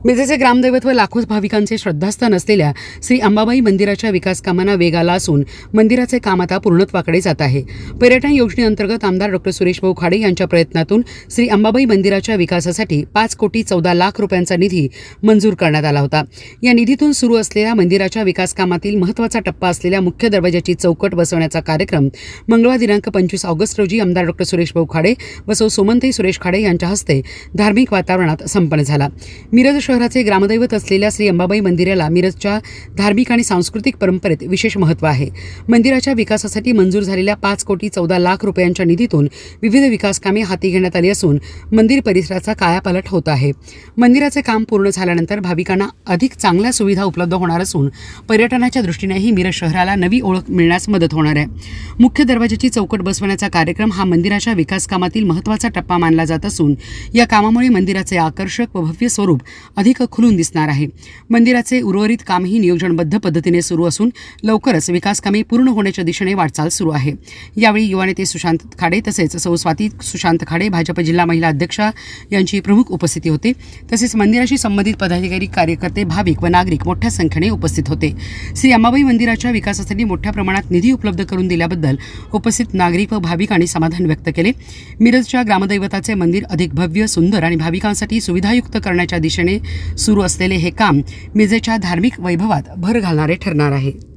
मिरजेचे ग्रामदैवत व लाखो भाविकांचे श्रद्धास्थान असलेल्या श्री अंबाबाई मंदिराच्या विकास कामांना वेग आला असून मंदिराचे काम आता पूर्णत्वाकडे जात आहे। पर्यटन योजनेअंतर्गत आमदार डॉ. सुरेशभाऊ खाडे यांच्या प्रयत्नातून श्री अंबाबाई मंदिराच्या विकासासाठी 5,14,00,000 रुपयांचा निधी मंजूर करण्यात आला होता। या निधीतून सुरू असलेल्या मंदिराच्या विकास कामातील महत्त्वाचा टप्पा असलेल्या मुख्य दरवाजाची चौकट बसवण्याचा कार्यक्रम मंगळवार दिनांक 25 ऑगस्ट रोजी आमदार डॉ. सुरेशभाऊ खाडे व सौ सोमंताई सुरेश खाडे यांच्या हस्ते धार्मिक वातावरणात संपन्न झाला। मिरज शहराचे ग्रामदैवत असलेल्या श्री अंबाबाई मंदिराला मिरजच्या धार्मिक आणि सांस्कृतिक परंपरेत विशेष महत्त्व आहे। मंदिराच्या विकासासाठी मंजूर झालेल्या 5,14,00,000 रुपयांच्या निधीतून विविध विकास कामे हाती घेण्यात आली असून मंदिर परिसराचा कायापालट होत आहे। मंदिराचे काम पूर्ण झाल्यानंतर भाविकांना अधिक चांगल्या सुविधा उपलब्ध होणार असून पर्यटनाच्या दृष्टीनेही मिरज शहराला नवी ओळख मिळण्यास मदत होणार आहे। मुख्य दरवाजाची चौकट बसवण्याचा कार्यक्रम हा मंदिराच्या विकास कामातील महत्त्वाचा टप्पा मानला जात असून या कामामुळे मंदिराचे आकर्षक व भव्य स्वरूप अधिक खुलून दिसणार आहे। मंदिराचे उर्वरित कामही नियोजनबद्ध पद्धतीने सुरू असून लवकरच विकास कामे पूर्ण होण्याच्या दिशेने वाटचाल सुरू आहे। यावेळी युवा नेते सुशांत खाडे तसेच सौ स्वाती सुशांत खाडे भाजप जिल्हा महिला अध्यक्षा यांची प्रमुख उपस्थिती होती। तसेच मंदिराशी संबंधित पदाधिकारी कार्यकर्ते भाविक व नागरिक मोठ्या संख्येने उपस्थित होते। श्री अंबाबाई मंदिराच्या विकासासाठी मोठ्या प्रमाणात निधी उपलब्ध करून दिल्याबद्दल उपस्थित नागरिक व भाविकांनी समाधान व्यक्त केले। मिरजच्या ग्रामदैवताचे मंदिर अधिक भव्य सुंदर आणि भाविकांसाठी सुविधायुक्त करण्याच्या दिशेने सुरू असलेले हे काम मिरजेच्या धार्मिक वैभवात भर घालणारे ठरणार आहे।